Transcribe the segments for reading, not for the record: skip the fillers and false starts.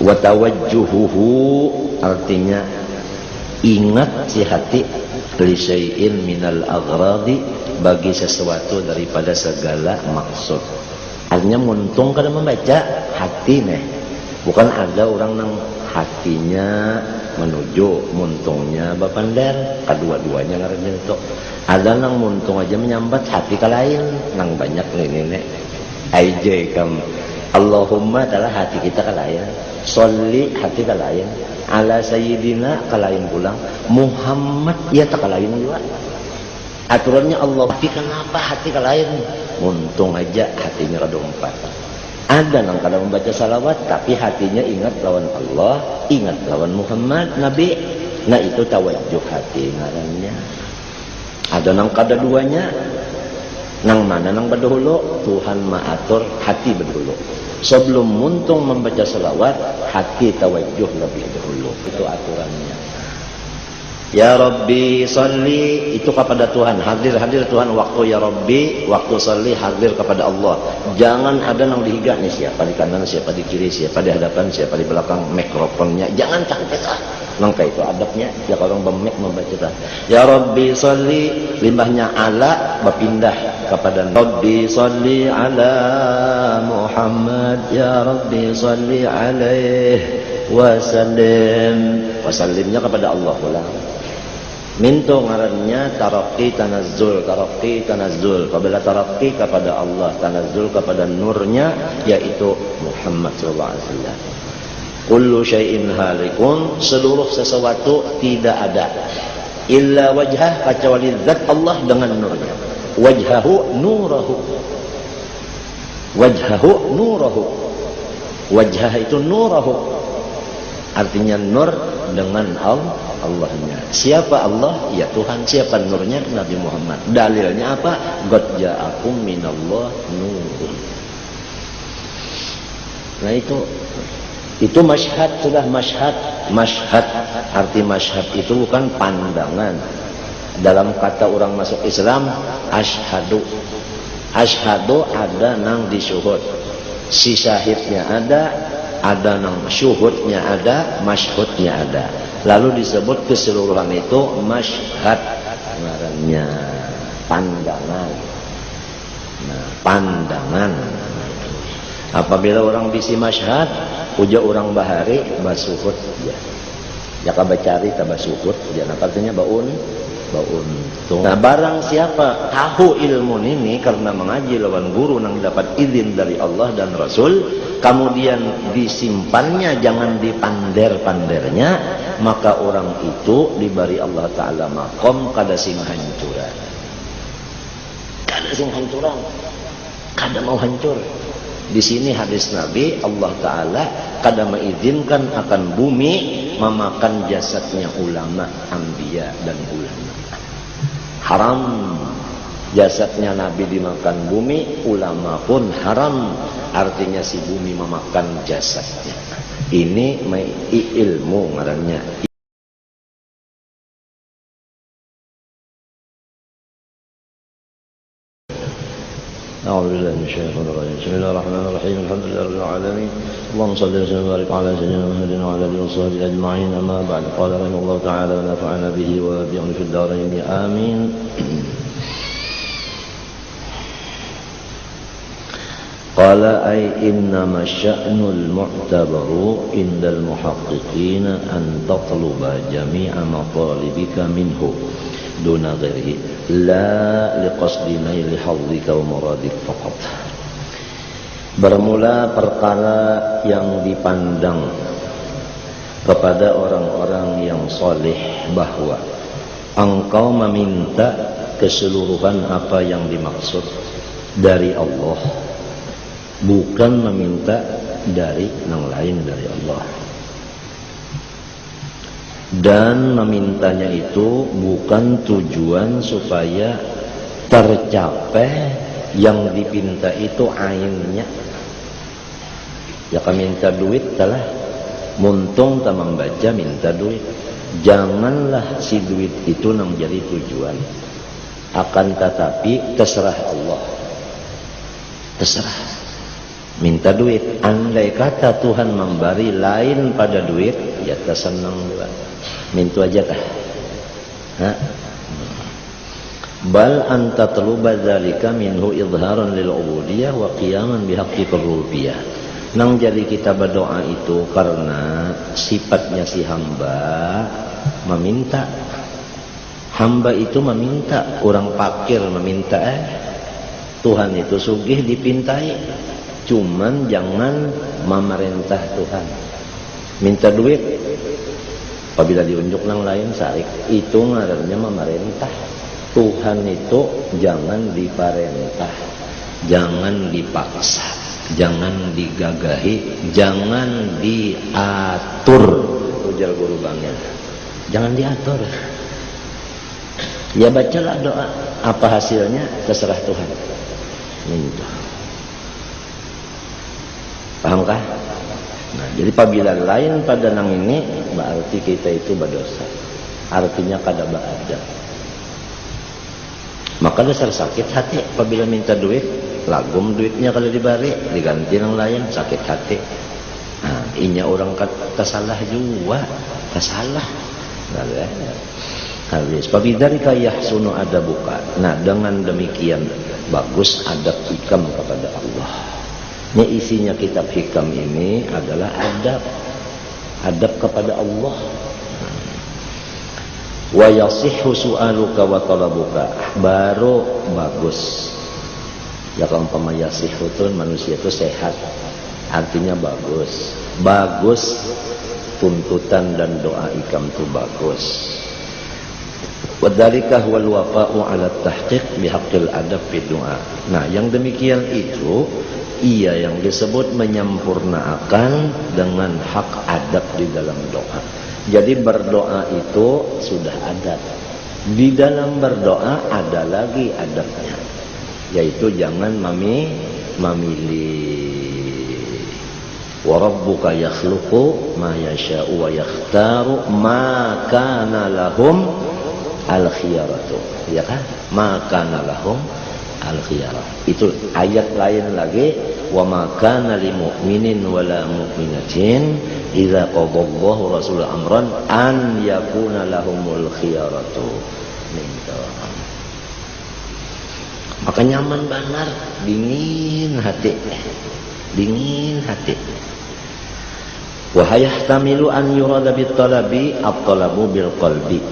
Wa tawajjuhuhu artinya ingat si hati li syai'in minal aghradi bagi sesuatu daripada segala maksud. Artinya muntung kada membaca hati nih. Bukan ada orang nang hatinya menuju muntungnya bapander, kedua-duanya ngarannya itu. Ada nang muntung aja menyambat hati ke lain, nang banyak ini nih. Aije kam Allahumma adalah hati kita ke lain, sholli hati ke lain, ala sayyidina ke lain pulang, Muhammad ya tak ke lain juga. Aturannya Allah, tapi kenapa hati ke lain? Untung aja hatinya kada empat. Ada nang kada membaca salawat tapi hatinya ingat lawan Allah, ingat lawan Muhammad Nabi. Nah itu tawajjuh hati ngarannya. Ada nang kada duanya. Nang mana nang berdahulu Tuhan maatur hati berdahulu. Sebelum muntung membaca salawat, hati tawajjuh lebih dahulu. Itu aturannya. Ya Rabbi salli, itu kepada Tuhan, hadir Tuhan waktu ya Rabbi, waktu salli hadir kepada Allah. Jangan ada nang dihiga nih, siapa di kanan, siapa di kiri, siapa di hadapan, siapa di belakang, mikrofonnya jangan cangket nangka itu adabnya ya orang bemek membaca. Ya Rabbi salli, limbahnya ala berpindah kepada Rabbi salli ala Muhammad, ya Rabbi salli alaihi wasallim. Wasallimnya kepada Allah pulang. Minto ngarannya tarakki tanazzul, tarakki tanazzul. Apabila tarakki kepada Allah, tanazzul kepada nurnya, yaitu Muhammad sallallahu alaihi wasallam. Kullu syai'in halikun, seluruh sesuatu tidak ada. Illa wajhah, kecuali zat Allah dengan nurnya. Wajhahu nurahu. Wajhahu nurahu. Wajhah itu nurahu. Artinya nur dengan Allahnya. Siapa Allah? Ya Tuhan. Siapa nurnya? Nabi Muhammad. Dalilnya apa? Qad ja'akum minallah nurun. Nah itu masyhad, sudah masyhad. Masyhad, arti masyhad itu bukan pandangan. Dalam kata orang masuk Islam, asyhadu. Asyhadu ada nang disyuhud. Si syahidnya ada nang syuhudnya ada, masyhudnya ada. Lalu disebut keseluruhan itu masyhad, ngarannya pandangan. Nah, pandangan. Apabila orang bisi masyhad, uja orang bahari basuhud ya. Jaka bacari tabasuhud ya. Nah, artinya baun. Nah, barang siapa tahu ilmu ini karena mengaji lawan guru nang dapat izin dari Allah dan Rasul, kemudian disimpannya, jangan dipander-pandernya, maka orang itu diberi Allah Ta'ala makom kada sing hancuran. Kada sing hancuran. Kada mau hancur. Di sini hadis Nabi, Allah Ta'ala kada mengizinkan akan bumi memakan jasadnya ulama, anbiya dan ulama. Haram jasadnya Nabi dimakan bumi, ulama pun haram. Artinya si bumi memakan jasadnya. Ini ilmu ngarannya. أعوذ بالله من الشيطان الرجيم بسم الله الرحمن الرحيم الحمد لله رب العالمين اللهم صل وسلم وبارك على سيدنا محمد وعلى آله وصحبه أجمعين أما بعد قال رحمه الله تعالى ونفعنا به وبعلمه في الدارين آمين قال أي إنما الشأن المعتبر عند المحققين أن تطلب جميع مطالبك منه دون غيره لا لقصد نيل حظك ومرادك فقط. Bermula perkara yang dipandang kepada orang-orang yang soleh bahwa engkau meminta keseluruhan apa yang dimaksud dari Allah, bukan meminta dari yang lain dari Allah. Dan memintanya itu bukan tujuan supaya tercapai yang dipinta itu ainnya. Ya kan minta duit telah muntung tak membaca minta duit. Janganlah si duit itu yang menjadi tujuan. Akan tetapi terserah Allah. Terserah. minta duit. Andai kata Tuhan memberi lain pada duit, ya tersenang juga. Minta aja kah? Ha? Bal anta taluba dzalika minhu idharan lil ubudiyah wa qiyaman bihaqqi rububiyah. Nang jadi kita berdoa itu karena sifatnya si hamba meminta. Hamba itu meminta, orang fakir meminta Tuhan itu sugih dipintai. Cuman jangan memerintah Tuhan. Minta duit apabila diunjuk nang lain sarik, itu ngarannya memerintah. Tuhan itu jangan diperintah, jangan dipaksa, jangan digagahi, jangan diatur. Ujar guru bangnya, jangan diatur. Ya bacalah doa, apa hasilnya terserah Tuhan. Minta. Pahamkah? Nah, jadi apabila lain pada nang ini berarti kita itu berdosa. Artinya kada beradab. Maka dasar sakit hati apabila minta duit, lagum duitnya kalau dibari, diganti nang lain, sakit hati. Nah, inya orang kata salah juga, kasalah. Nah, habis. Pabidzalika yahsunu adabuka. Nah, dengan demikian bagus adab hikam kepada Allah. Ini isinya kitab hikam ini adalah adab kepada Allah. Wa yasihhu su'aluka wa talabuka. Baru bagus. Ya kalau umpama yasihhu itu manusia itu sehat. Artinya bagus. Bagus tuntutan dan doa hikam itu bagus. Wadzalika huwal wafa'u 'ala tahqiq bihaqqil adab fi du'a. Nah, yang demikian itu ia yang disebut menyempurnakan dengan hak adab di dalam doa. Jadi berdoa itu sudah adab. Di dalam berdoa ada lagi adabnya, yaitu jangan memilih. Wa rabbuka yakhluqu ma yasha'u wa yakhtaru ma kana lahum al-khiyaratu, ya kan? Maka nalahum al-khiyarah. Itu ayat lain lagi, wa ma kana lil mu'minin wala mu'minatin idza qadallahu rasul amran an yakuna lahumul khiyaratu. Maka nyaman benar, dingin hati. Dingin hati. Wa yahtamilu an yurada bit talabi at-talabu bil qalbi.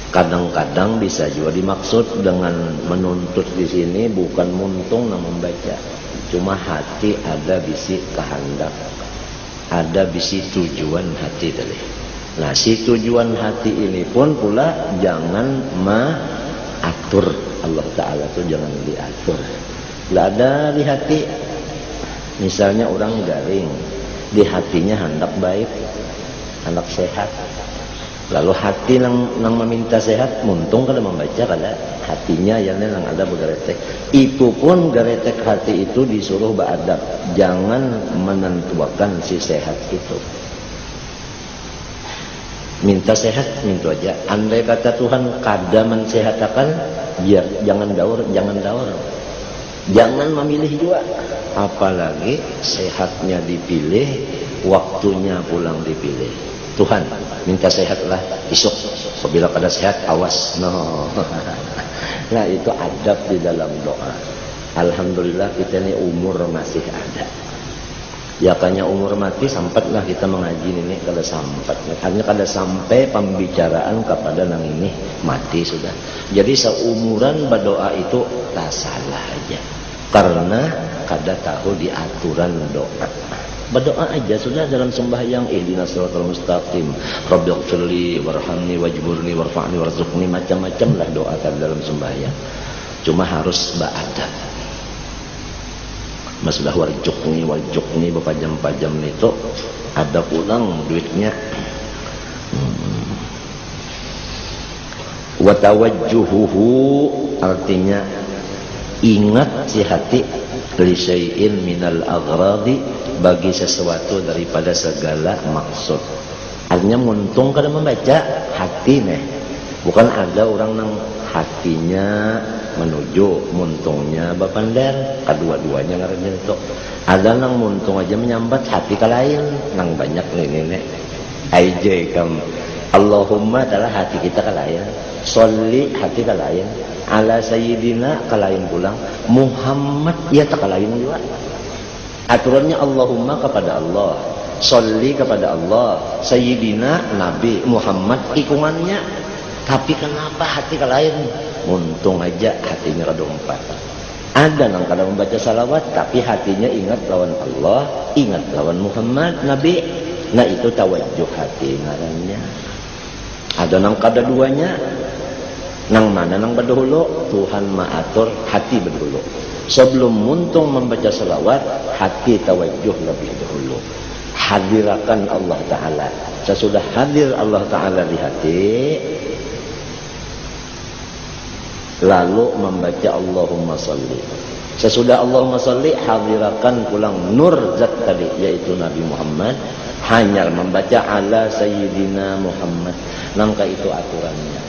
Kadang-kadang bisa juga dimaksud dengan menuntut di sini bukan muntung namun membaca. Cuma hati ada bisi kehendak, ada bisi tujuan hati tadi. Nah, si tujuan hati ini pun pula jangan mengatur. Allah Ta'ala itu jangan diatur. Tidak ada di hati. Misalnya orang garing, di hatinya hendak baik, hendak sehat. Lalu hati nang meminta sehat, muntung kada membaca kada hatinya yang nang ada begaretek. Itu pun garetek hati itu disuruh beradab, jangan menentukan si sehat itu. Minta sehat, minta aja. Andai kata Tuhan kada mensehatkan, biar jangan daur. Jangan memilih juga. Apalagi sehatnya dipilih, waktunya pulang dipilih. Tuhan minta sehatlah besok. Apabila pada sehat, awas. No. Nah, itu adab di dalam doa. Alhamdulillah kita ini umur masih ada. Ya kayaknya umur mati sampatlah kita mengaji ini kada sampat. Hanya kada sampai pembicaraan kepada nang ini mati sudah. Jadi seumuran berdoa itu tak salah aja. Karena kada tahu di aturan doa. Berdoa aja sudah dalam sembahyang, ihdinas siratal mustaqim, rabbighfirli warhamni wajburni warfa'ni warzuqni, macam-macam lah doa dalam sembahyang. Cuma harus beradab. Masalah warjukni berpajam-pajam itu ada pulang duitnya. Watawajjuhuhu artinya ingat si hati li syai'in minal aghradi, bagi sesuatu daripada segala maksud. Artinya muntung kada membaca hati nih. Bukan ada orang nang hatinya menuju muntungnya bapandar, kedua-duanya ngarannya itu. Ada nang muntung aja menyambat hati ke lain, nang banyak nenek aijay kam. Allahumma adalah hati kita ke lain, sholli hati ke lain, ala sayyidina ke lain pulang, Muhammad ya tak ke lain juga. Aturannya Allahumma kepada Allah, sholli kepada Allah, sayyidina Nabi Muhammad ikungannya. Tapi kenapa hati ke lain? Untung aja hatinya kada empat. Ada nang kada membaca salawat tapi hatinya ingat lawan Allah, ingat lawan Muhammad Nabi. Nah itu tawajjuh hati ngarannya. Ada nang kada duanya. Nang mana nang berdahulu? Tuhan maatur hati berdahulu. Sebelum muntung membaca salawat, hati tawajjuh lebih dahulu. Hadirakan Allah Ta'ala. Sesudah hadir Allah Ta'ala di hati, lalu membaca Allahumma sholli. Sesudah Allahumma sholli, hadirakan pulang nur zat tadi, yaitu Nabi Muhammad. Hanya membaca ala sayyidina Muhammad. Nangka itu aturannya.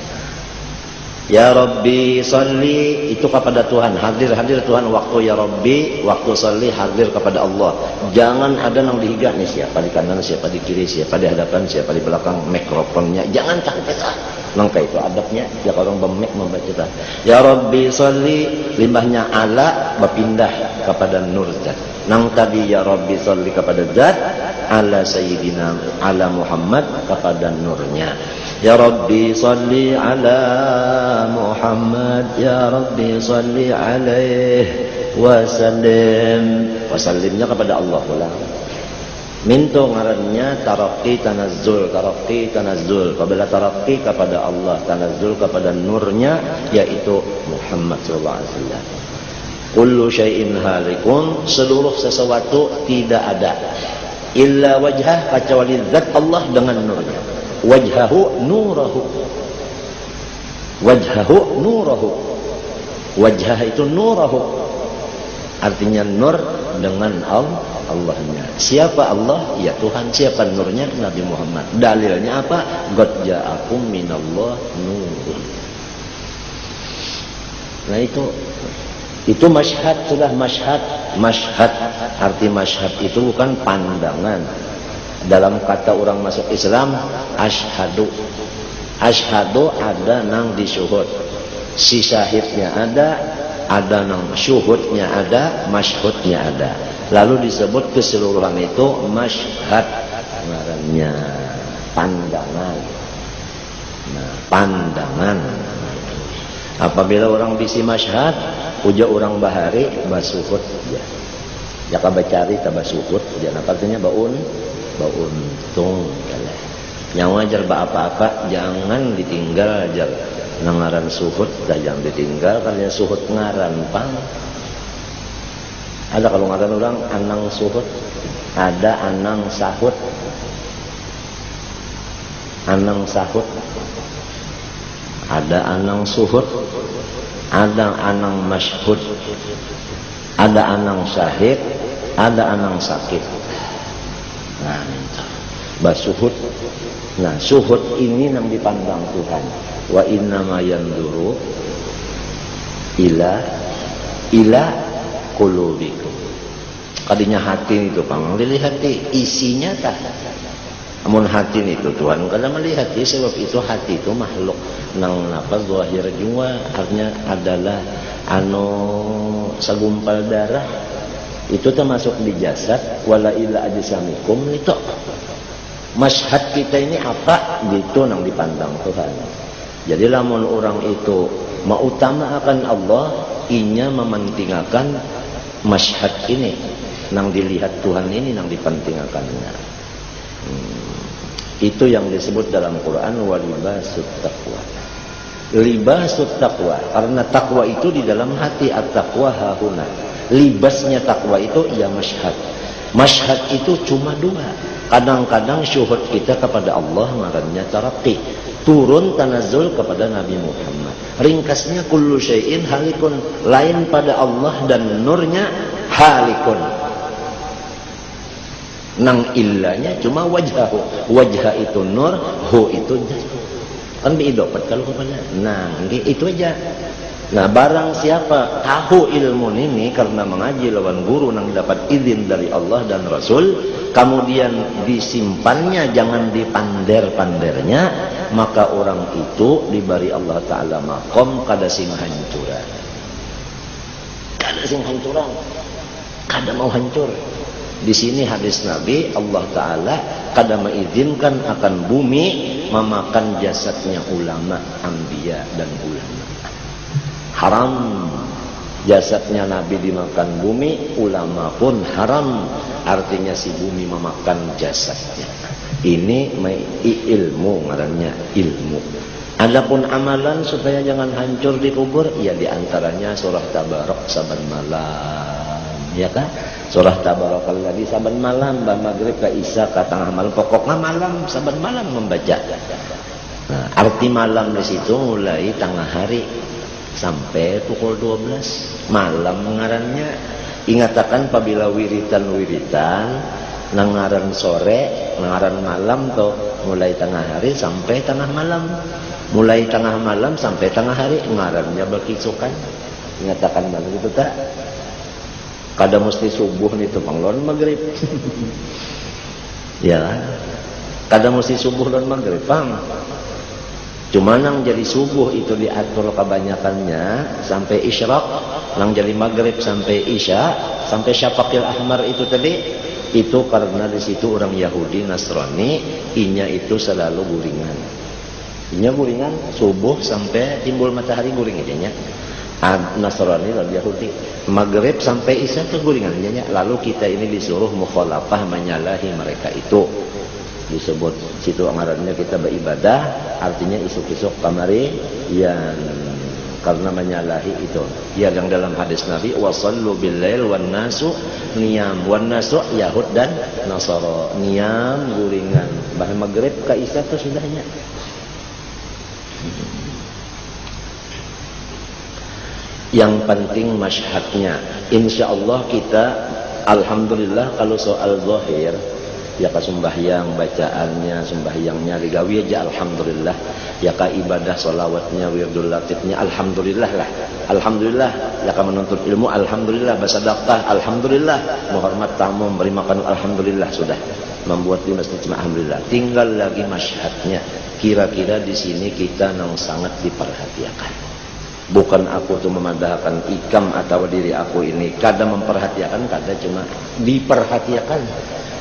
Ya Rabbi sholli, itu kepada Tuhan. Hadir Tuhan waktu ya Rabbi, waktu sholli hadir kepada Allah. Jangan ada yang dihigah nih, siapa di kanan, siapa di kiri, siapa di hadapan, siapa di belakang, mikrofonnya jangan takut. Nangka itu adabnya, ya orang bemek membaca. Ya Rabbi sholli, limbahnya ala berpindah kepada nur zat. Nang tadi ya Rabbi sholli kepada zat, ala sayyidina ala Muhammad kepada nurnya. Ya Rabbi salli ala Muhammad, Ya Rabbi salli alaihi wasallim. Wasallimnya kepada Allah pula. Mintu ngarannya tarakki tanazzul, tarakki tanazzul. Apabila tarakki kepada Allah, tanazzul kepada nurnya, yaitu Muhammad sallallahu alaihi wasallam. Kullu syai'in halikun, seluruh sesuatu tidak ada. Illa wajhah, kecuali zat Allah dengan nurnya. Wajhahu nurahu. Wajhahu nurahu. Wajhah itu nurahu. Artinya nur dengan Allahnya. Siapa Allah? Ya Tuhan. Siapa nurnya? Nabi Muhammad. Dalilnya apa? Qad ja'akum minallah nur. Nah itu masyhad, sudah masyhad. Masyhad, arti masyhad itu bukan pandangan. Dalam kata orang masuk Islam, asyhadu. Asyhadu ada nang disyuhud. Si syahidnya ada nang syuhudnya ada, masyhudnya ada. Lalu disebut keseluruhan itu masyhad. Ngarannya pandangan. Nah, pandangan. Apabila orang bisi masyhad, uja orang bahari basuhud ya. Ya kabacari tabasuhud ya. Artinya bauntung yang wajar apa-apa jangan ditinggal aja. Nangaran suhud jangan ditinggal karena suhud ngaran pang. Ada kalau ngaran orang anang suhud, ada anang sahud. Anang sahud, ada anang suhud, ada anang masyhud, ada anang syahid, ada anang sakit. Nah, basuhud. Nah, suhud ini yang dipandang Tuhan. Wa innama yanzuru ila qulubikum. Kadinya hati itu pang dilihat isinya tah. Amun hati itu Tuhan kada melihat, sebab itu hati itu makhluk nang napa zahir jua, artinya adalah segumpal darah. Itu termasuk di jasad. Wala ila ajsamikum itu. Masyhad kita ini apa? Gitu nang dipandang Tuhan. Jadi lamun orang itu mengutamakan Allah, inya mementingkan masyhad ini nang dilihat Tuhan ini nang dipentingkannya. Itu yang disebut dalam Quran walibasut taqwa. Libasut taqwa, karena takwa itu di dalam hati, at-taqwa hahuna. Libasnya takwa itu ya masyhad. Masyhad itu cuma dua. Kadang-kadang syuhud kita kepada Allah ngarannya tarakki, turun tanazzul kepada Nabi Muhammad. Ringkasnya kullu syai'in halikun, lain pada Allah dan nurnya halikun. Nang illanya cuma wajhahu. Wajah itu nur, hu itu jatuh. Kan diidopat kalau kepada. Nah, itu aja. Nah, barang siapa tahu ilmu ini karena mengaji lawan guru yang dapat izin dari Allah dan Rasul, kemudian disimpannya, jangan dipander-pandernya, maka orang itu diberi Allah Ta'ala makom kada sing hancuran. Kada sing hancuran. Kada mau hancur. Di sini hadis Nabi, Allah Ta'ala kada mengizinkan akan bumi memakan jasadnya ulama, anbiya dan ulama. Haram jasadnya Nabi dimakan bumi, ulama pun haram. Artinya si bumi memakan jasadnya. Ini ilmu, ngarannya ilmu. Adapun amalan supaya jangan hancur di kubur, ya diantaranya surah Tabarok saban malam, ya kan? Surah Tabarakalladzi saban malam, bah maghrib ke isya ke tengah malam, pokoknya malam saban malam membaca. Nah, arti malam di situ mulai tengah hari sampai pukul 12 malam ngarannya. Ingatakan apabila wiritan nangaran sore, nangaran malam tuh mulai tengah hari sampai tengah malam, mulai tengah malam sampai tengah hari ngarannya berkisukan. Ingatakan malam itu tak kada mesti subuh nih tuh panglon maghrib. Ya kada mesti subuh dan maghrib pang. Cuma nang jadi subuh itu diatur kebanyakannya sampai isyraq, nang jadi maghrib sampai isya, sampai syafaqil ahmar itu tadi, itu karena di situ orang Yahudi Nasrani inya itu selalu guringan. Inya guringan subuh sampai timbul matahari guring nya. Nasrani lalu Yahudi. Maghrib sampai isya itu guringan nya. Lalu kita ini disuruh mukhalafah menyalahi mereka itu. Disebut situ ngarannya kita beribadah, artinya isuk-isuk kamari yang karena menyalahi itu. Ya, yang dalam hadis Nabi wasallu billail wan nasu niyam, wan nasu Yahud dan Nasara niyam guringan. Bah maghrib ke isya itu sudahnya. Yang penting masyhadnya. Insyaallah kita alhamdulillah kalau soal zahir ya ka sembahyang bacaannya, sembahyangnya digawi aja alhamdulillah, ya ka ibadah sholawatnya, wirdul latifnya alhamdulillah lah, alhamdulillah, ya ka menuntut ilmu alhamdulillah, bersedekah alhamdulillah, menghormat tamu, memberi makan alhamdulillah, sudah membuat di masjid cuma alhamdulillah. Tinggal lagi masyhadnya, kira-kira di sini kita nang sangat diperhatikan. Bukan aku tuh memandahkan ikam atau diri aku ini kada memperhatikan, kada cuma diperhatikan.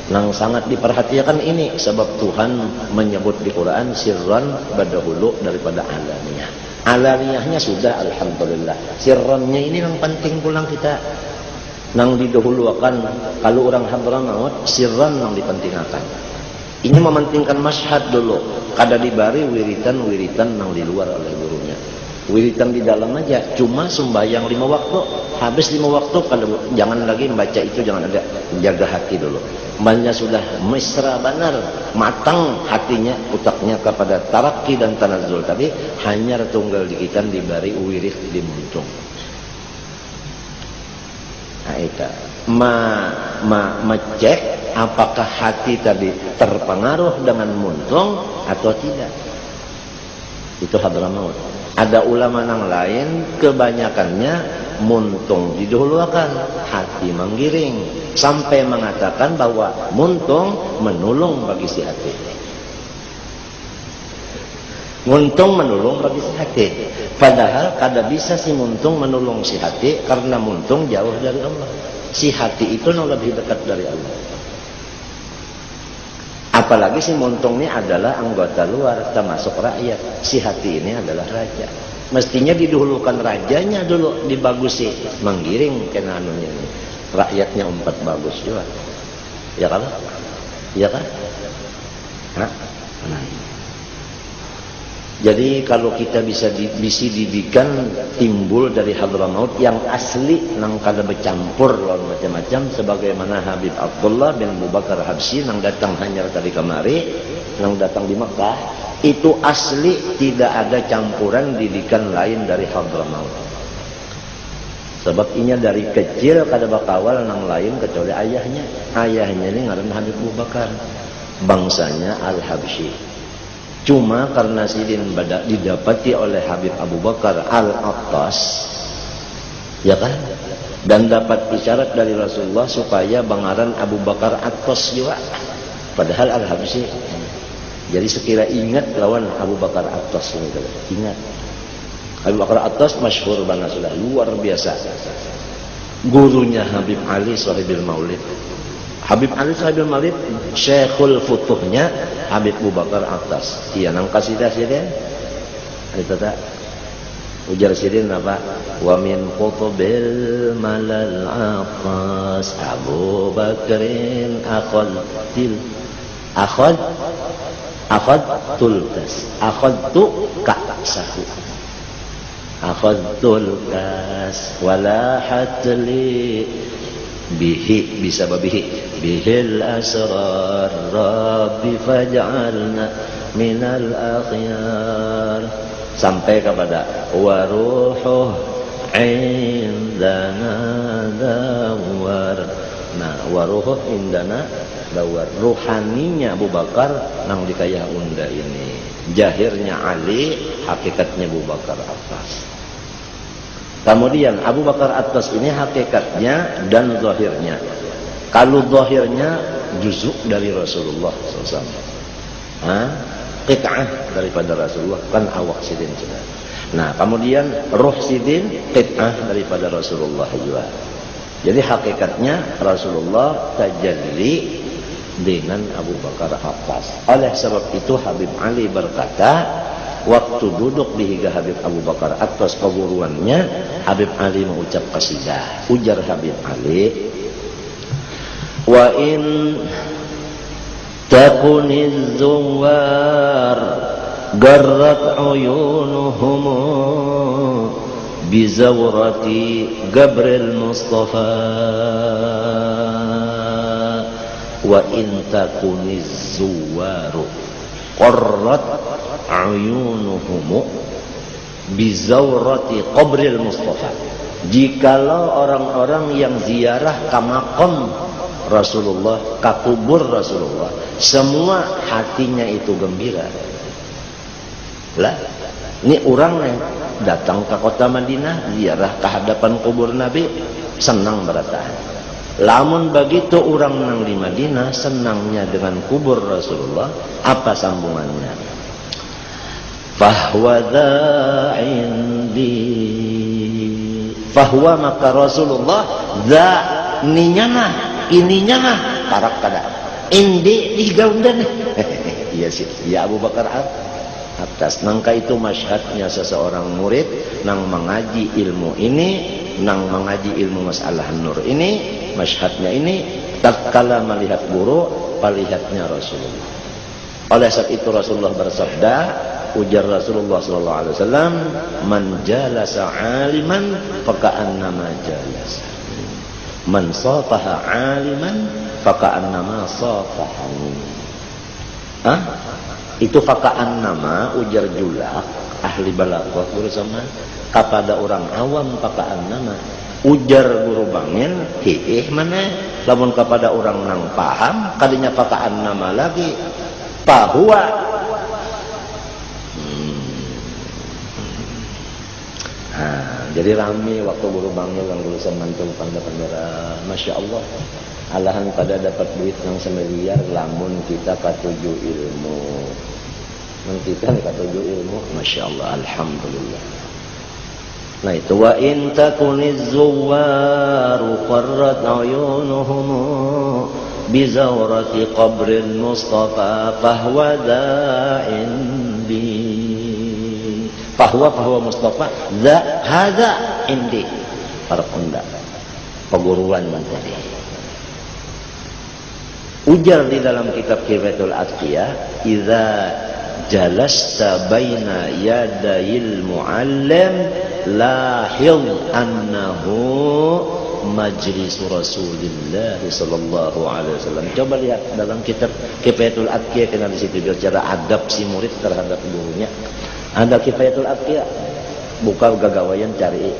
Nang sangat diperhatikan ini sebab Tuhan menyebut di Quran sirran badahulu daripada alaniyah. Alaniyahnya sudah alhamdulillah. Sirrannya ini yang penting pulang kita. Nang didahulukan kalau orang Hadramaut sirran nang dipentingkan. Ini mementingkan masyhad dulu. Kada dibari wiritan-wiritan nang di luar oleh gurunya. Wiritan di dalam aja, cuma sembahyang 5 waktu, habis 5 waktu kalau jangan lagi membaca itu, jangan ada, jaga hati dulu. Banyak sudah mesra benar, matang hatinya, utaknya kepada taraki dan tanazul tadi, hanya tunggal dikitan dibari wirid di muntung. Nah itu, cek apakah hati tadi terpengaruh dengan muntung atau tidak. Itu Hadramaut. Ada ulama yang lain kebanyakannya muntung didahulukan, hati menggiring, sampai mengatakan bahwa muntung menulung bagi si hati. Muntung menulung bagi si hati. Padahal kada bisa si muntung menulung si hati karena muntung jauh dari Allah. Si hati itu lebih dekat dari Allah. Apalagi si muntung ini adalah anggota luar, termasuk rakyat. Si hati ini adalah raja. Mestinya didahulukan rajanya dulu, dibagusi, menggiring kena anunya ini. Rakyatnya umpat bagus juga. Ya kan? Ya kan? Nah. Jadi kalau kita bisa didikan timbul dari Hadramaut yang asli nang kada bercampur lawan macam-macam, sebagaimana Habib Abdullah bin Abu Bakar Habsyi nang datang hanya tadi kemari, nang datang di Mekah, itu asli tidak ada campuran didikan lain dari Hadramaut. Sebab inya dari kecil kada bakawal nang lain kecuali ayahnya. Ayahnya ini ngaran Habib Abu Bakar, bangsanya Al-Habsyi. Cuma karena sidin didapati oleh Habib Abu Bakar Al-Attas, ya kan? Dan dapat isyarat dari Rasulullah supaya bangaran Abu Bakar Attas juga. Padahal Al-Habsyi. Jadi sekira ingat lawan Abu Bakar Attas ini, ingat. Abu Bakar Attas masyhur banget sudah, luar biasa. Gurunya Habib Ali Sahibil Maulid. Habib Ali Sahibil Maulid, Syekhul Futuhnya Habib Abu Bakar Attas. Iya, nang kasidah sidin. Itu tak. Ujar sidin apa? Wa min qutbil malal Attas Abu Bakrin akhadtul ka'sahu akhadtul kas wala hatli bihi bisababihi bihil asrar rabbi faj'alna minal akhyar, sampai kepada waruhuh indana dawar. Nah, waruhuh indana dawar, ruhaninya Abu Bakar nang dikayah unda ini, jahirnya Ali, hakikatnya Abu Bakar Attas. Kemudian Abu Bakar Attas ini hakikatnya dan zahirnya. Kalau zahirnya juzuk dari Rasulullah SAW, qit'ah daripada Rasulullah, kan awak sidin juga. Nah, kemudian ruh sidin qit'ah daripada Rasulullah juga. Jadi hakikatnya Rasulullah tajalli dengan Abu Bakar Attas. Oleh sebab itu Habib Ali berkata, waktu duduk di higa Habib Abu Bakar Attas keguruannya, Habib Ali mengucap qasidah. Ujar Habib Ali, wa in takuniz zuwar garrat uyunuhum bizawrati Gabril Mustafa, wa in takuniz zuwaru qarrat ayunuhum bizawrati Qabril Mustafa. Jikalau orang-orang yang ziarah ke makam Rasulullah, ke kubur Rasulullah, semua hatinya itu gembira. Lah, ini orang yang datang ke kota Madinah, ziarah ke hadapan kubur Nabi, senang beratahan. Lamun begitu orang nang di Madinah senangnya dengan kubur Rasulullah, apa sambungannya? Fahuwa indi, fahuwa maka Rasulullah ninyana ininyana parak kada indi digaundan. Iya sih, ya Abu Bakar Attas. Nangka itu masyhadnya seseorang murid nang mengaji ilmu ini, nang mengaji ilmu masalah nur ini, masyhadnya ini tatkala melihat guru, melihatnya Rasulullah. Oleh sebab itu Rasulullah bersabda, ujar Rasulullah sallallahu alaihi wasallam, man jalasa aliman faka'annama jalasa, man safaha aliman faka'annama safahani. Itu faka'annama, ujar Julak ahli balaghah bersama kepada orang awam faka'annama, ujar guru bangin hiih mana lamun kepada orang nang paham kadinya faka'annama lagi bahwa jadi rame waktu guru bangil yang guru semantul pandai-pandai, Masya Allah, alahan pada dapat duit yang semiliar lamun kita katuju ilmu, kita katuju ilmu, Masya Allah, Alhamdulillah. Nah itu wa in takuniz zuwaru qarrat ayunuhum bizawrati Qabril Mustafa fahuwa indi, fahuwa Mustafa hadza indi, para punda peguruan tadi. Ujar di dalam kitab Kifayatul Atqiyah, idza jalasta baina yadayil muallim lahil annahu majlis Rasulullah sallallahu alaihi wasallam. Coba lihat dalam kitab Kifayatul Atqiyah, karena di situ bicara adab si murid terhadap gurunya. Ada Kifayatul Atqiyah, buka gagawayan cari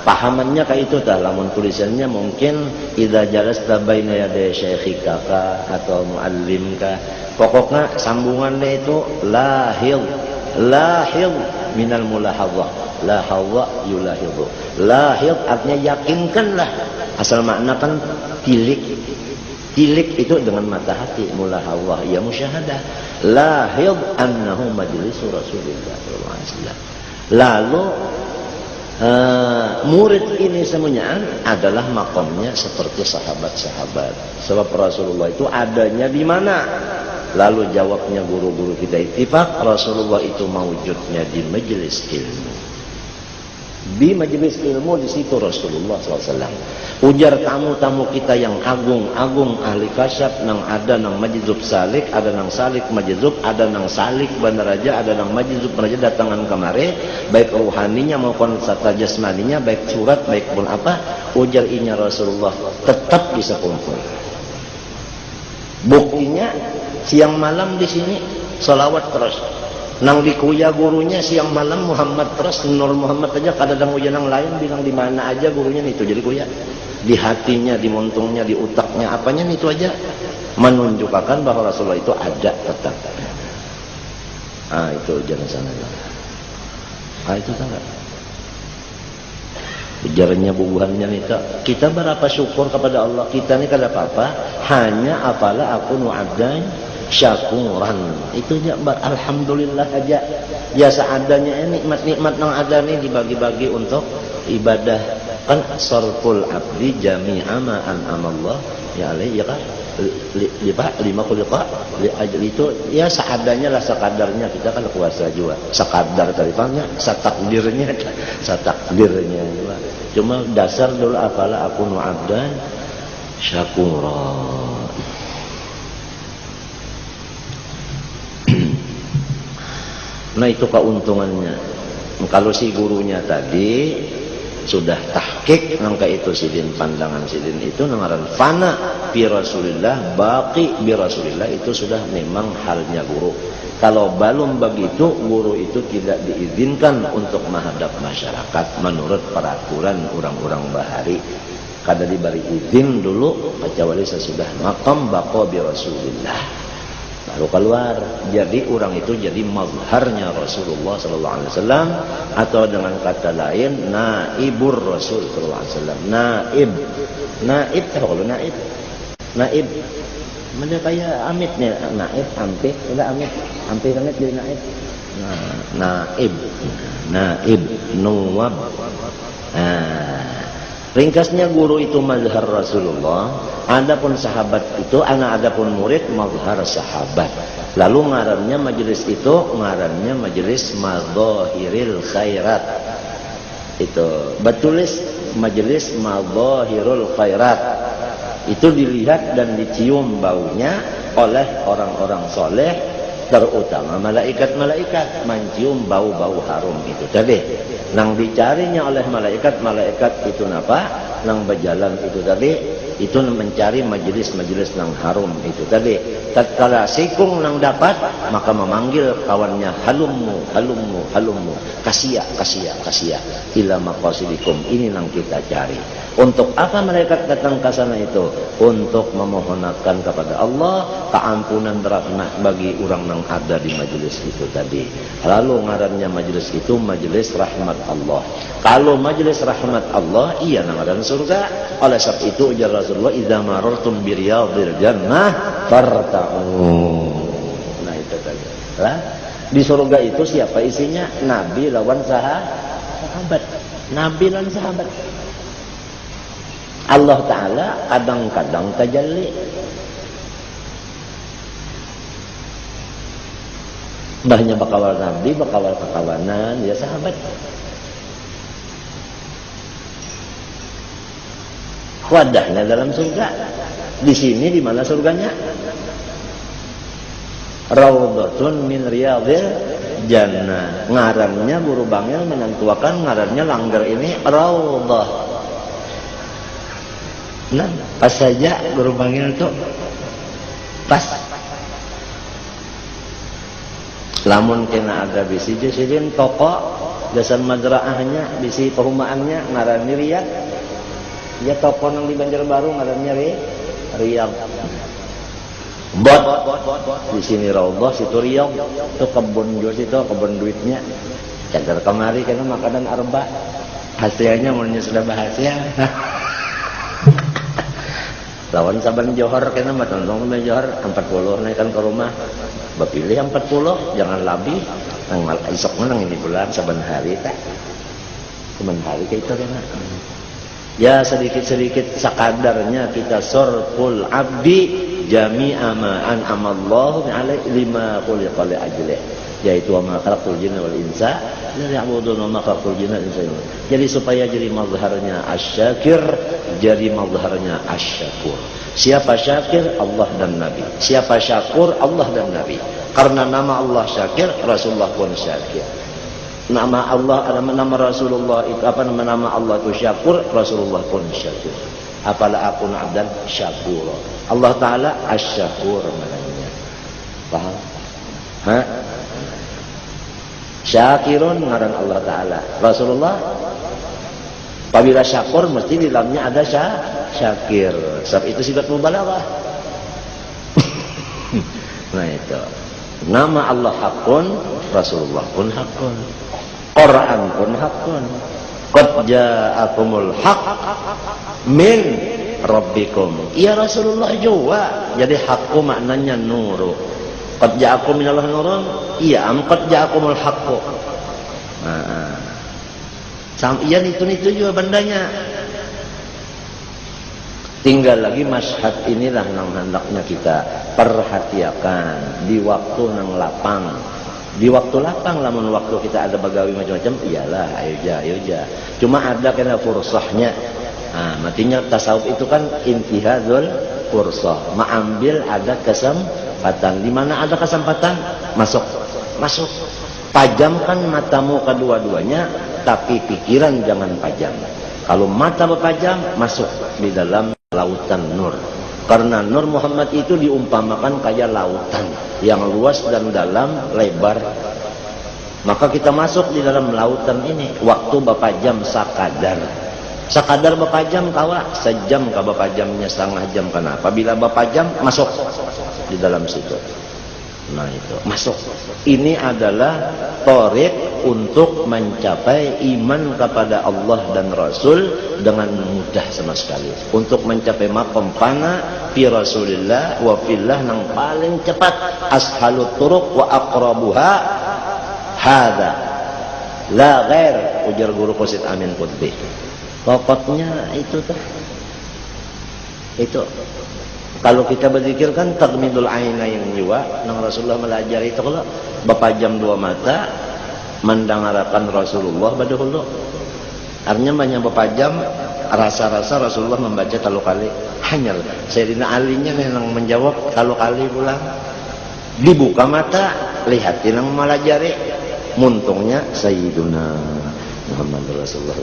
Pahamannya kayak itu tah, lamun tulisannya mungkin idza jalasta baina yaday syekhika atau muallimka. Pokoknya sambungannya itu lahil minal mulahadhah. La hawa yulahidhu. Lahil artinya yakinkanlah. Asal makna kan tilik. Tilik itu dengan mata hati, mulahadhah ya musyahadah. Lahil annahu majlisu Rasulillah sallallahu alaihi wasallam. Lalu murid ini semuanya adalah makomnya seperti sahabat-sahabat. Sebab Rasulullah itu adanya di mana? Lalu jawabnya guru-guru kita ittifaq, Rasulullah itu mawujudnya di majelis ilmu. Di majelis ilmu di situ Rasulullah SAW. Ujar tamu-tamu kita yang agung-agung ahli kasyaf, nang ada nang majzub salik, ada nang salik majzub, ada nang salik bandaraja, ada nang majzub banaja datangan kemari, baik ruhaninya maupun serta jasmaninya, baik surat baik pun apa, ujar inya Rasulullah tetap bisa kumpul. Buktinya siang malam di sini salawat terus. Nang dikuya gurunya siang malam Muhammad terus, Nur Muhammad aja kadang ujian yang lain bilang di mana aja gurunya itu jadi kuya. Di hatinya, di montongnya, di utaknya, apanya itu aja menunjukkan bahwa Rasulullah itu ada tetap. Itu ujian sana. Itu sangat. Ujarnya bubuhannya nih kita berapa syukur kepada Allah, kita nih kada apa-apa hanya apalah aku nu'abdan syakuran, itu aja alhamdulillah aja ya seadanya. Nikmat-nikmat yang ada nih dibagi-bagi untuk ibadah. Kan sarful abdi jami'a ma an'amallah ya alaihi ya kan lima khuliqa itu ya seadanya lah, sekadarnya. Kita kan kuasa juga sekadar tarifannya, satakdirnya juga. Cuma dasar dulu apalah aku nu'abdan syakura. Nah itu keuntungannya. Kalau si gurunya tadi sudah tahqiq nangka itu sidin, pandangan sidin itu nangaran fana bi Rasulillah, baqi bi Rasulillah, itu sudah memang halnya guru. Kalau belum begitu, guru itu tidak diizinkan untuk menghadap masyarakat menurut peraturan orang-orang bahari. Kada diberi izin dulu kecuali sesudah maqam baqa bi Rasulillah. Lalu keluar, jadi orang itu jadi mazharnya Rasulullah sallallahu alaihi wasallam, atau dengan kata lain naibur Rasul sallallahu alaihi wasallam. Naib kalau naib mana kayak amitnya, naib ampit, udah amit amit jadi naib. Naib nuwab. Ringkasnya guru itu mazhar Rasulullah, adapun sahabat itu adapun murid mazhar sahabat. Lalu ngarannya majelis itu ngarannya majelis madzahiril khairat. Itu betulis majelis madzahirul khairat. Itu dilihat dan dicium baunya oleh orang-orang soleh, terutama malaikat-malaikat mencium bau-bau harum itu tadi. Nang dicarinya oleh malaikat itu napa? Nang berjalan itu tadi, itu mencari majelis-majelis nang harum itu tadi. Tatkala sikung nang dapat, maka memanggil kawannya, halummu kasia ila maqasidikum, ini nang kita cari. Untuk apa malaikat datang ke sana itu? Untuk memohonkan kepada Allah keampunan rahmat bagi orang yang ada di majelis itu tadi. Lalu ngarannya majelis itu majelis rahmat Allah. Kalau majelis rahmat Allah, iya ngaran surga. Oleh sebab itu ujar Rasulullah, idza marartum bi riyadil jannah farta'u. Nah itu tadi. Lah, di surga itu siapa isinya? Nabi lawan sahabat. Nabi lawan sahabat. Allah Ta'ala kadang-kadang tajalli. Banyak bakawal Nabi, bakawal kekawanan, ya sahabat. Wadahnya dalam surga. Di sini di mana surganya? Raudhatun min riyadil jannah. Ngarannya guru bangil menentuakan ngarannya langgar ini raudhah. Nah, pas saja guru bangil itu pas. Lamun kena ada bisi sidin toko Gasan madraahnya bisi perumahannya ngaran Riyad. Ya toko nang di Banjarbaru ngarannya Riyad. Bot di sini Raudhah, situ Riyad. Itu kebun jual situ, kebun duitnya. Cadar kemari karena makanan arba. Hasilnya mulanya sudah bahagia. Lawan saban Johor kena mah tong Johor 40 naikkan ke rumah. Bapilih 40, jangan lebih. Nang isok nang ini bulan saban hari teh. Saban hari kayak itu kena. Ya sedikit-sedikit sakadarnya kita sorful abdi jami'a ma an'amallahu alaihi lima khuliqa li ajlihi, yaitu wa ma khalaqtul jinna wal insa liya'budun wa ma khalaqtul jinna wal insa. Jadi supaya jadi mazharnya asyakir, jadi mazharnya asyakur. Siapa syakir? Allah dan Nabi. Siapa syakur? Allah dan Nabi. Karena nama Allah syakir, Rasulullah pun syakir. Nama Allah, nama Rasulullah itu apa, nama Allah itu syakur, Rasulullah pun syakur. Apalah akun abdan syakur. Allah Ta'ala asyakur namanya. Paham? Hah? Syakirun ngaran Allah Ta'ala. Rasulullah apabila syakur mesti di dalamnya ada syakir. Sebab itu sifat mubalaghah. Nah itu. Nama Allah hakun, Rasulullah pun hakun. Quran pun hakun. Qad ja'akumul haq min rabbikum. Ya Rasulullah juga. Jadi hakku maknanya nuru. Qad ja'akum minallah nurun. Iya, qad ja'akumul haqqu. Nah. Iya itu juga bandanya. Tinggal lagi masyhad inilah nang hendaknya kita perhatikan di waktu nang lapang. Di waktu lapang, lamun waktu kita ada bagawi macam-macam, iyalah, ayo ja. Cuma ada kena fursahnya. Nah, matinya tasawuf itu kan intihadul fursah. Mengambil ada kesempatan. Di mana ada kesempatan, masuk. Pajamkan matamu kedua-duanya, tapi pikiran jangan pajam. Kalau mata berpajam, masuk di dalam lautan nur. Karena Nur Muhammad itu diumpamakan kayak lautan yang luas dan dalam, lebar. Maka kita masuk di dalam lautan ini. Waktu bapak jam sakadar. Sakadar bapak jam kawa, sejam ka bapak jamnya, setengah jam kenapa? Bila bapak jam masuk di dalam situ. Nah itu masuk. Ini adalah thoriq untuk mencapai iman kepada Allah dan Rasul dengan mudah sama sekali. Untuk mencapai maqam fana fi Rasulillah wa fillah yang paling cepat. Ashalut turuq wa aqrabuha hada la ghair, ujar guru Qasid Amin Qutbi. Pokoknya itu tuh. Itu kalau kita berzikir kan tagmidul ainain jiwa. Nang Rasulullah melajari itu kalau bapak jam dua mata mendengarakan Rasulullah badahulu. Artinya banyak bapak jam rasa-rasa Rasulullah membaca kalau kali. Hanya Sayyidina Alinya yang menjawab kalau kali pulang. Dibuka mata, lihatin yang melajari. Muntungnya Sayyiduna Muhammad Rasulullah.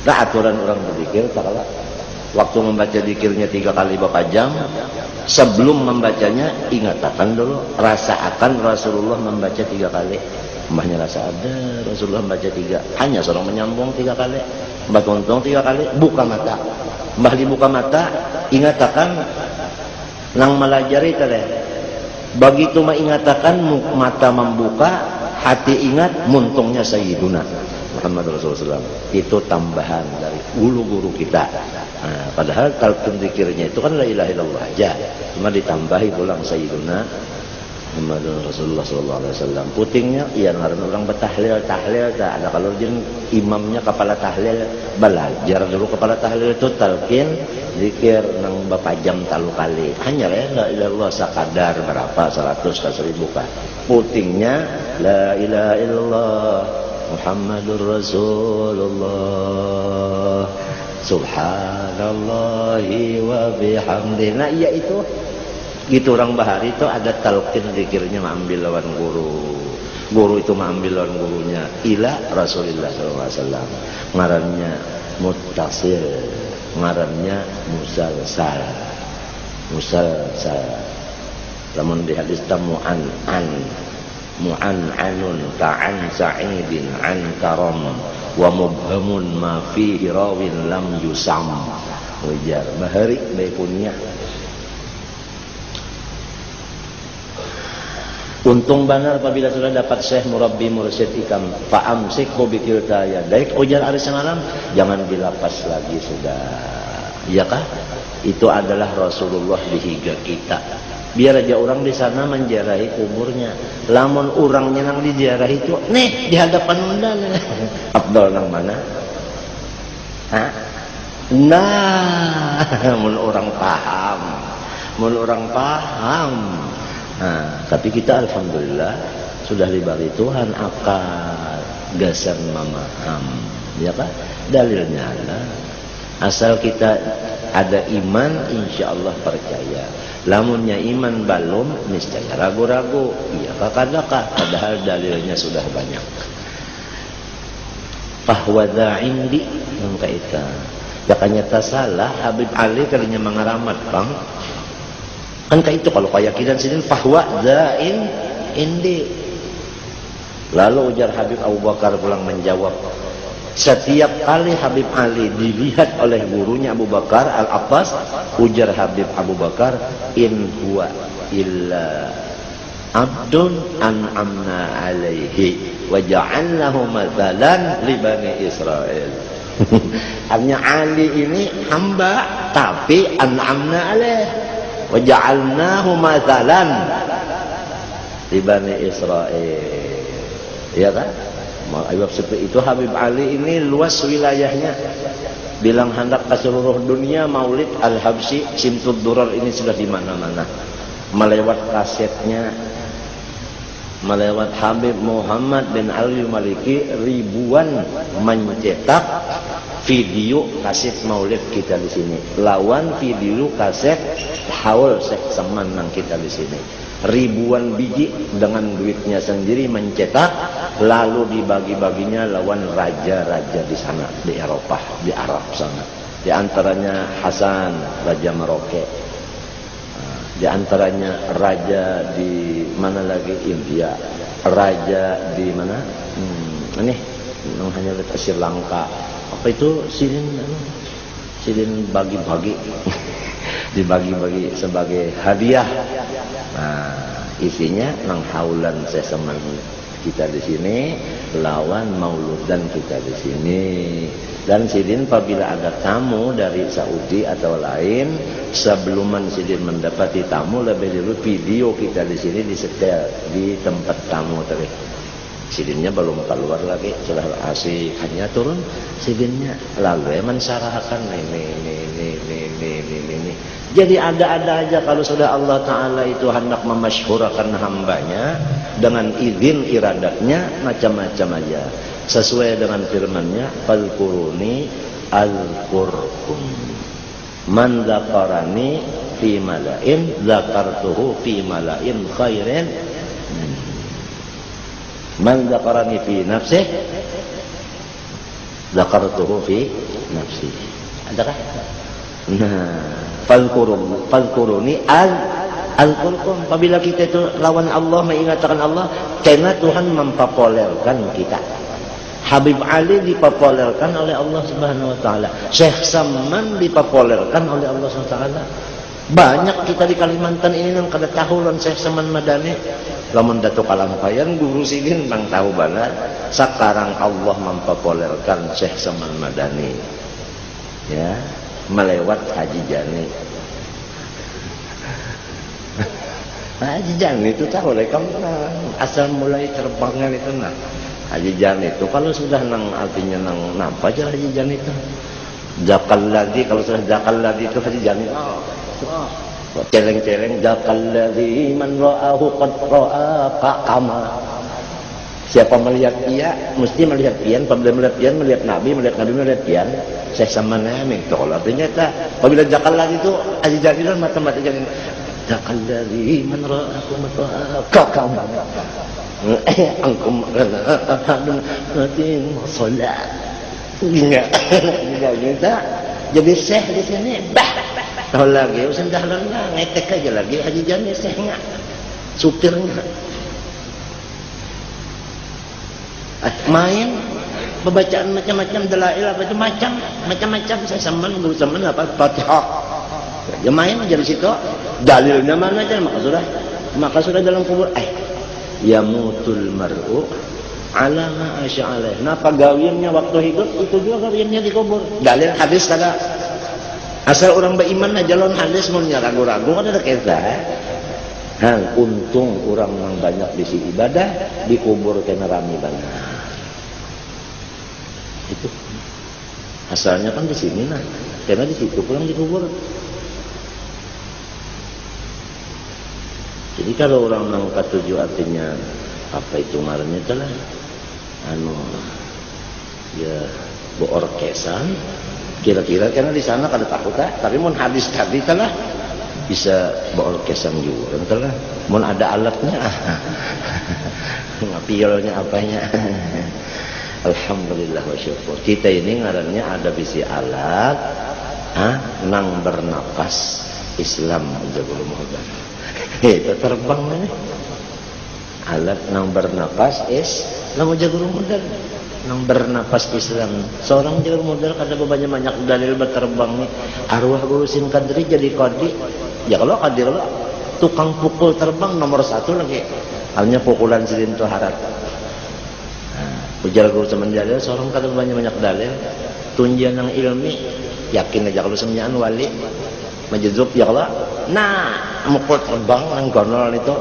Nah aturan orang berzikir tak kalah. Waktu membaca zikirnya 3 kali bapak jam, sebelum membacanya ingatkan dulu, rasakan Rasulullah membaca 3 kali. Mbahnya rasa ada Rasulullah membaca 3, hanya seorang menyambung 3 kali. Mbah tuntung 3 kali, buka mata. Mbah dibuka mata, ingatkan nang melajari tadi. Begitu mengingatakan mata membuka, hati ingat, muntungnya Sayyiduna Muhammad Rasulullah. Itu tambahan dari guru-guru kita. Nah, padahal talqin zikirnya itu kan la ilaha illallah aja, cuma ditambahi pulang Sayyiduna Muhammad Rasulullah sallallahu alaihi wasallam. Putingnya iya ngaran orang bertahlil tak ada. Kalau jeung imamnya kepala tahlil, belajar dulu kepala tahlil itu talqin zikir nang bapak jam 3 kali. Hanya la ilaha illallah sakadar berapa 100 ke 1000 kah. Putingnya la ilaha illallah Muhammadur Rasulullah Subhanallahi wa bihamdihi. Nah iya itu gitu orang bahari itu ada talqin zikirnya mengambil lawan guru itu mengambil lawan gurunya ila Rasulullah SAW. Ngarannya muttasil, ngarannya musalsal. Lamun di hadis tamu an mu'an'anun ka'an sa'idin an karam wa mubhamun ma fihi rawin lam yusam. Ujar bahari bae punya. Untung benar apabila sudah dapat syekh murabbi mursyid ikam fa'amsikhu bikiltaya daik ujar ari semalam jangan dilapas lagi sudah. Iya kah? Itu adalah Rasulullah di higa kita. Biar aja orang di sana menjarahi kuburnya. Lamun orangnya nang dijarahi itu, nih di hadapan undan. Abdul nang mana? Hah? Nah, mun orang paham. Mun orang paham. Nah, tapi kita alhamdulillah sudah diberi Tuhan akal, gasan memaham. Ya kan? Dalilnya ada. Asal kita ada iman, insya Allah percaya. Lamunnya iman balum, niscaya ragu-ragu. Iya kakak-kakak, padahal dalilnya sudah banyak. Fahwadha indi, nangka ita. Jakanya tak salah, Habib Ali kalinya mengaramat, bang. Kan kayak itu kalau keyakinan sini fahwadha indi. Lalu ujar Habib Abu Bakar pulang menjawab. Setiap kali Habib Ali dilihat oleh gurunya Abu Bakar Al-Abbas, ujar Habib Abu Bakar, in huwa illa abdun an'amna alaihi wa ja'alnahu mathalan li bani Israel. Artinya Ali ini hamba tapi an'amna alaihi wa ja'alnahu mathalan li bani Israel. Ya kan? Seperti itu Habib Ali ini luas wilayahnya. Bilang hendak ke seluruh dunia Maulid Al-Habsyi Simtud Durar ini sudah di mana-mana. Melewat kasetnya, melewat Habib Muhammad bin Ali Maliki ribuan mencetak video kaset Maulid kita di sini. Lawan video kaset haul Syekh Saman nang kita di sini. Ribuan biji dengan duitnya sendiri mencetak, lalu dibagi-baginya lawan raja-raja di sana di Eropa, di Arab sana. Di antaranya Hasan Raja Merauke, di antaranya raja di mana lagi India, raja di mana? Ini hanya lihat Sri Lanka. Apa itu silin bagi-bagi. Dibagi-bagi sebagai hadiah. Nah, isinya menghaulan seseman kita di sini lawan maulud dan kita di sini. Dan sidin apabila ada tamu dari Saudi atau lain, sebelum sidin mendapati tamu lebih dulu video kita di sini disetel di tempat tamu tadi. Sidinnya belum keluar lagi, sudah asik hanya turun sidinnya lalu mensarahakan ini. Jadi ada-ada aja kalau sudah Allah Ta'ala itu hendak memasyhurkan hambanya dengan izin iradatnya macam-macam aja sesuai dengan firman-Nya fadhkuruni azkurkum man dzakarani fi mala'in dzakartuhu fi mala'in khairin man dzakarani fi nafsihi dzakartuhu fi nafsi. Adakah? Nah, fadhkuruni al-qur'an. Apabila kita itu lawan Allah, mengingatkan Allah, karena Tuhan mempopulerkan kita. Habib Ali dipopulerkan oleh Allah Subhanahu wa taala. Syekh Saman dipopulerkan oleh Allah Subhanahu wa taala. Banyak kita di Kalimantan ini yang kada tahu lan Syekh Saman Madani. Lamun Datuk Kalampayan guru sidin bang tahu banget. Sekarang Allah mempopulerkan Syekh Saman Madani. Ya, melewat Haji Jani. Haji Jani itu tahu deh kamu asal mulai terbangnya itu nah. Haji Jani itu kalau sudah nang artinya nang napa aja Haji Jani itu. Jakal lagi kalau sudah jakal lagi itu Haji Jani. Celeng-celeng jakal lagi man ra'ahu qad ra'a kama. Siapa melihat dia mesti melihat pian, apabila melihat pian melihat Nabi melihat pian. Saya sama nabi tolak ternyata apabila jakal lagi itu Haji Jani dan mata-mata jangan jakal lagi man ra'ahu kakam. Angkum hadin salat. Enggak kita jadi syekh di sini. Tahu lagi udah lah ngetek aja lagi Haji Jani syekhnya supirnya. main pembacaan macam-macam dalail apa itu macam-macam saya sampean guru sampean apa Fatihah ya main aja di situ dalilnya mana aja maka sudah dalam kubur yamutul mar'u ala ma asya'alaih. Nah pagawiannya waktu hidup itu juga gawiannya di kubur. Dalil hadis kada asal orang beriman aja lawan hadis mau ragu-ragu kan ada kita. Untung orang yang banyak di sini ibadah di kubur kena rami banget. Itu asalnya kan di sini nah, karena di situ pulang di kubur. Jadi kalau orang mengangkat tujuh artinya apa itu marahnya itulah ya beorkesan kira-kira karena di sana kada takut tapi mun hadis tadi telah bisa beorkesan juga telah mun ada alatnya ngapiolnya apanya alhamdulillah wa syukur kita ini ngarannya ada bisi alat nang bernapas Islam jagul muhabbah itu terbang nih alat nang bernapas nang jagul modal nang bernapas Islam seorang jagul modal kada banyak dalil berterbang nih arwah gurusin kadri jadi kodi ya kalau kadir lah tukang pukul terbang nomor 1 lagi hanya pukulan silin tu harat ujar guru semenjala seorang kada banyak dalil tunjian nang ilmi yakin aja kalau semenjaan wali majuzub ya Allah nah mukul terbang nang gonol itu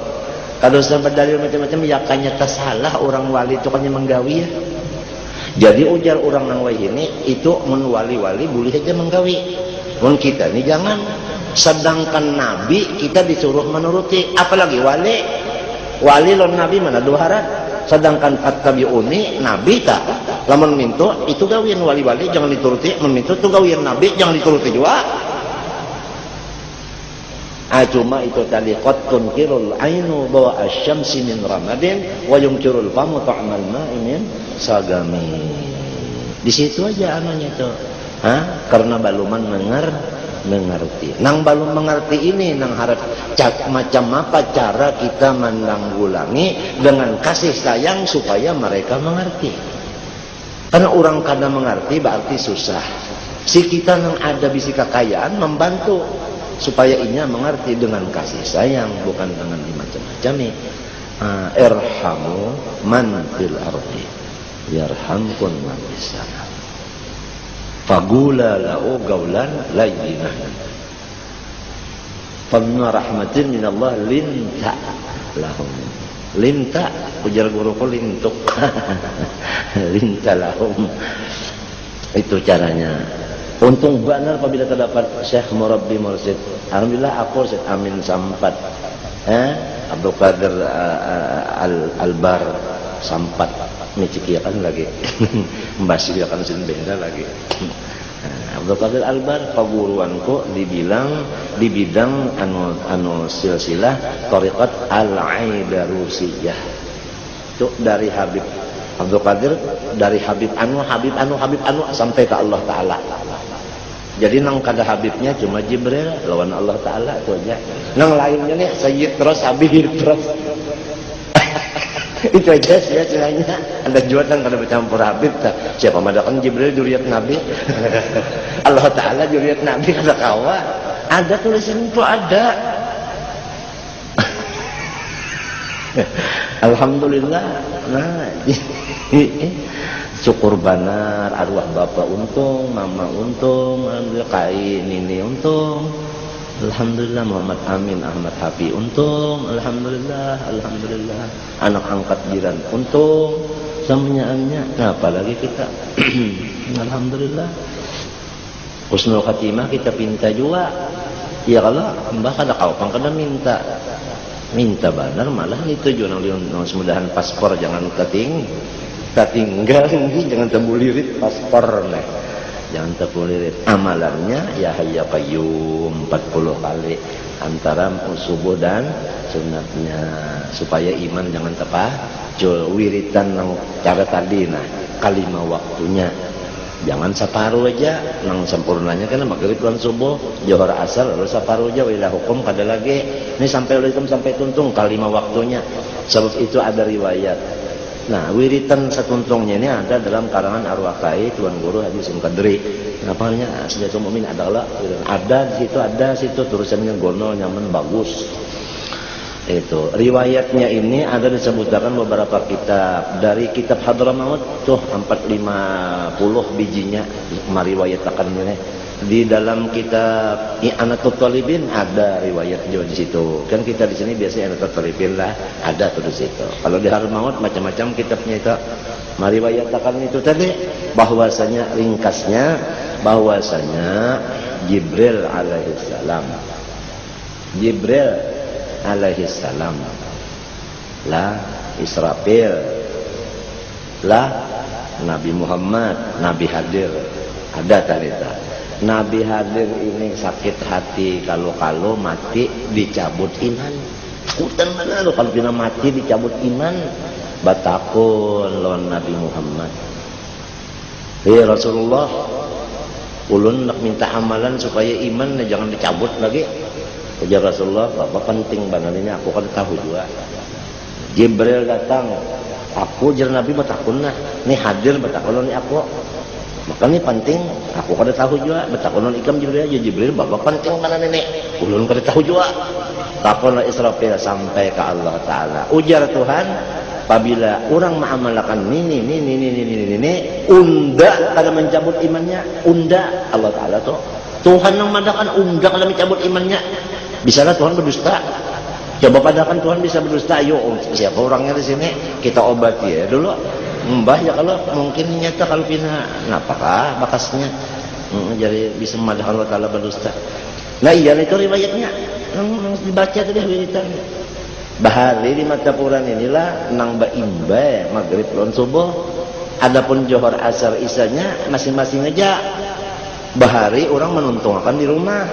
kalau sampai dalil macam-macam ya kanya salah orang wali itu kan menggawi ya jadi ujar orang nang wali ini itu mun wali-wali boleh saja menggawi mun kita ini jangan sedangkan nabi kita disuruh menuruti apalagi wali lon nabi mana dua harat sedangkan fattabi'uni nabi tak lamun mintu itu gawian wali-wali jangan dituruti mun mintu itu gawian nabi jangan dituruti juga cuma itu tadi qad tunkirul ainu bawa asyamsi min ramadin wa yungkirul famu ta'mal ma'i min sagami di situ aja anunya itu karena baluman mengerti nang balum mengerti ini nang harap macam apa cara kita menanggulangi dengan kasih sayang supaya mereka mengerti karena orang kada mengerti berarti susah si kita nang ada bisi kekayaan membantu supaya inya mengerti dengan kasih sayang bukan dengan macam-macam nih irhamu man fil ardi yarhamkum man fis sama fagula lahu gaulan layyinan fabna rahmatin minallah linta lahum linta ujar guruku lintuk linta lahum itu caranya. Untung benar apabila terdapat Syekh Murabbi Mursid. Alhamdulillah aku Syekh Amin Sampat. Abdul Qadir Albar Sampat. Miciki kan lagi. Mbasi dia kan sin benda lagi. Abdul Qadir Albar paguruanku dibilang di bidang anu silsilah thariqat Al-Aidarusiyah. Itu dari Habib Abdul Qadir dari Habib anu sampai ke Allah Ta'ala. Jadi nang kada Habibnya cuma Jibril lawan Allah Ta'ala itu aja. Nang lainnya nih Sayyid terus Habib terus. Itu aja sih istilahnya. Ada juatan kada bercampur Habib tak. Siapa madakan Jibril juriat Nabi. Allah Ta'ala juriat Nabi kada kawa. Ada tulisan itu ada. Alhamdulillah. Nah, syukur benar arwah bapak untung, mama untung, alhamdulillah kain ini untung, alhamdulillah Muhammad Amin Ahmad Hafi untung, alhamdulillah anak angkat jiran untung, semuanya nah apalagi kita alhamdulillah husnul khatimah kita pinta juga ya kalau mbah kada kaupang kada minta benar malah itu juga nang semudahan paspor jangan ketinggal jangan terbulirit paspor nih jangan terbulirit amalannya ya hayya qayyum 40 kali antara subuh dan sunatnya supaya iman jangan terpacul wiritan nang cara tadi nah kalimah waktunya jangan separuh aja nang sempurnanya kan maghrib lan subuh johor asar lalu separuh aja wila hukum kada lagi ini sampai ulitum sampai tuntung kalimah waktunya sebab itu ada riwayat Nah, wiritan satuntungnya ini ada dalam karangan Arwah Kai Tuan Guru Haji Sun Kadri. Apa namanya? Sejatul Mukmin adalah ada di situ tulisannya gono nyaman bagus. Itu riwayatnya ini ada disebutkan beberapa kitab. Dari kitab Hadramaut tuh 450 bijinya meriwayatkan ini. Di dalam kitab I'anatul Talibin ada riwayat juga di situ. Kan kita di sini biasanya I'anatul Talibin lah ada tuh di situ. Kalau di Hadramaut macam-macam kitabnya itu meriwayatkan itu tadi, bahwasanya ringkasnya bahwasanya Jibril alaihissalam lah Israfil lah Nabi Muhammad, Nabi hadir. Ada cerita Nabi hadir ini sakit hati kalau mati dicabut iman. Kutan mana lo kalau pina mati dicabut iman, batakun lawan Nabi Muhammad. Rasulullah, ulun nak minta amalan supaya iman jangan dicabut lagi. Ujar Rasulullah, Bapak penting banget ini, aku kan tahu juga. Jibril datang, aku jar Nabi batakun nah, nih hadir batakun nih aku. Maka ini penting, aku kada tahu juga. Betakunan ikam Jibril aja, Jibril Bapak penting mana nenek, ulun kada tahu juga. Takunlah Israfil sampai ke Allah Ta'ala. Ujar Tuhan, apabila orang mengamalkan ini, unda kada mencabut imannya, unda Allah Ta'ala tuh. Tuhan yang mengadakan unda kada mencabut imannya. Bisalah Tuhan berdusta. Coba padakan Tuhan bisa berdusta. Ayo, siapa orangnya di sini? Kita obati ya dulu. Mbah ya kalau mungkin nyata kalau pina napakah bakasnya jadi bisa memadahkan Allah Ta'ala berdusta. Nah iya itu riwayatnya yang dibaca tadi wiritan bahari di mata Quran inilah nang baimba maghrib lawan subuh. Adapun johor asar isanya masing-masing aja bahari orang menuntungkan di rumah.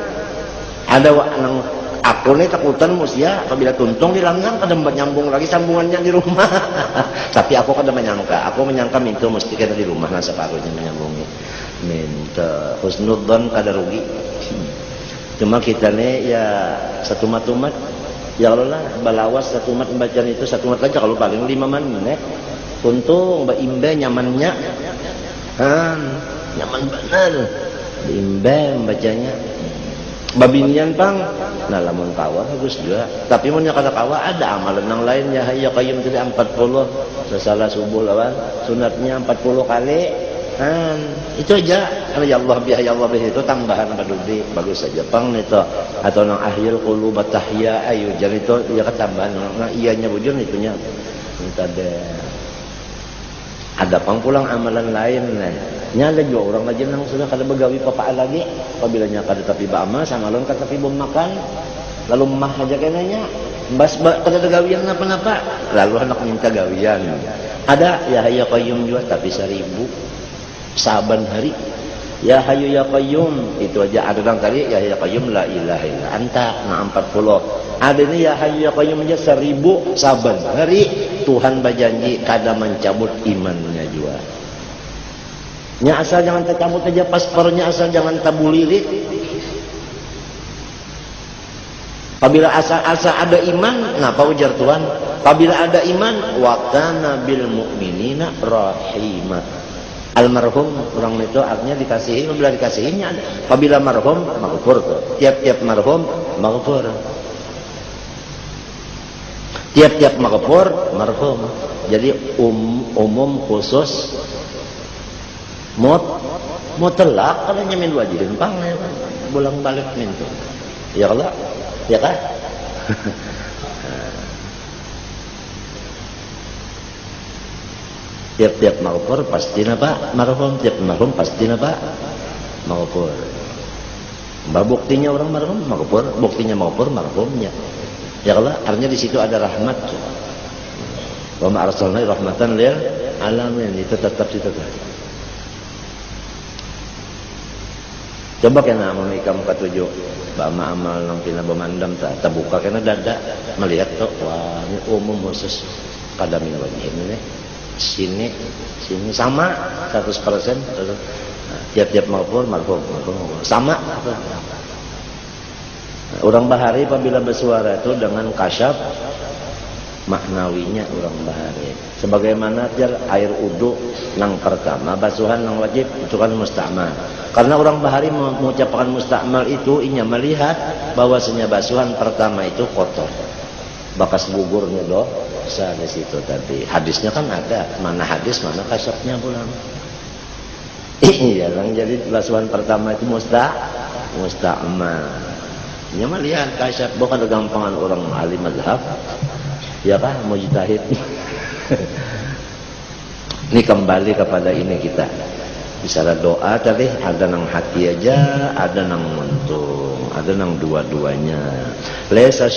Ada nang aku nih takutan musia apabila tuntung di langgang kadang nyambung lagi sambungannya di rumah. Tapi aku kadang aku menyangka minta mesti kena di rumah nah separuhnya menyambungi minta husnudzon kada rugi. Cuma kita nih ya satu matumat ya Allah lah balawas satu mat bacaan itu satu mat aja kalau paling 5 menit untung mbak imbe nyamannya nyaman benar imbe bacanya. Babinian pang, nah lamun kawa bagus juga. Tapi mun kata kawa ada amalan yang lain ya hayya qayyum tadi 40 sesalah subuh lawan sunatnya 40 kali. Itu aja. Ya Allah biha ya Allah biha itu tambahan badudi bagus saja pang itu atau nang ahyul qulub tahya ayu jadi itu ya ketambahan nah iyanya bujur itunya. Tadi ada pang pulang amalan lain nah. Nyala juga orang aja nang sudah kada begawi papaan lagi apabila nya kada tapi bama sangalon kada tapi bom makan lalu mah aja kenanya bas kada gawian napa-napa lalu anak minta gawian ada ya hayya qayyum juga tapi 1000 saban hari ya hayyu ya qayyum itu aja ada nang tadi ya hayya qayyum la ilaha illa anta na 40 ada ini ya hayyu ya qayyum aja 1000 saban hari Tuhan berjanji kada mencabut imannya juga. Nya asal jangan tercabut aja paspornya asal jangan tabulirit. Apabila asal ada iman, kenapa ujar Tuhan? Apabila ada iman, wa kana bil mu'minina rahimah. Almarhum orang itu artinya dikasihi, apabila dikasihinya. Apabila marhum maghfur tuh. Tiap-tiap marhum maghfur. Tiap-tiap maghfur marhum. Jadi umum khusus mau telak kalau nyamin wajirin pang bulang balik mintu ya Allah ya kah tiap-tiap maghfur pasti napa marhum tiap marhum pasti napa maghfur mbak buktinya orang marhum maghfur buktinya maghfur marhumnya ya Allah artinya di situ ada rahmat wa ma arsalna rahmatan lil alamin itu tetap situ. Coba kena mau ikam ketujuh, bama amal nang pina memandam tak terbuka kena dada melihat tuh wah ini umum khusus kada min wajib ini sini sama 100%. Tiap-tiap marhum sama. Orang bahari apabila bersuara itu dengan kasyaf maknawinya orang bahari. Sebagaimana air uduk nang pertama basuhan nang wajib itu kan musta'mal. Karena orang bahari mengucapkan musta'mal itu inya melihat bahwasanya basuhan pertama itu kotor. Bakas gugurnya dosa di situ tadi. Hadisnya kan ada, mana hadis mana kasapnya pulang. Iya, jadi basuhan pertama itu musta'mal. Nya melihat kasap bukan gampangan orang ahli mazhab. Ya kan mujtahid. Ini kembali kepada ini kita. Bicara doa tadi ada nang hati aja, ada nang muntung, ada nang dua-duanya. Laisa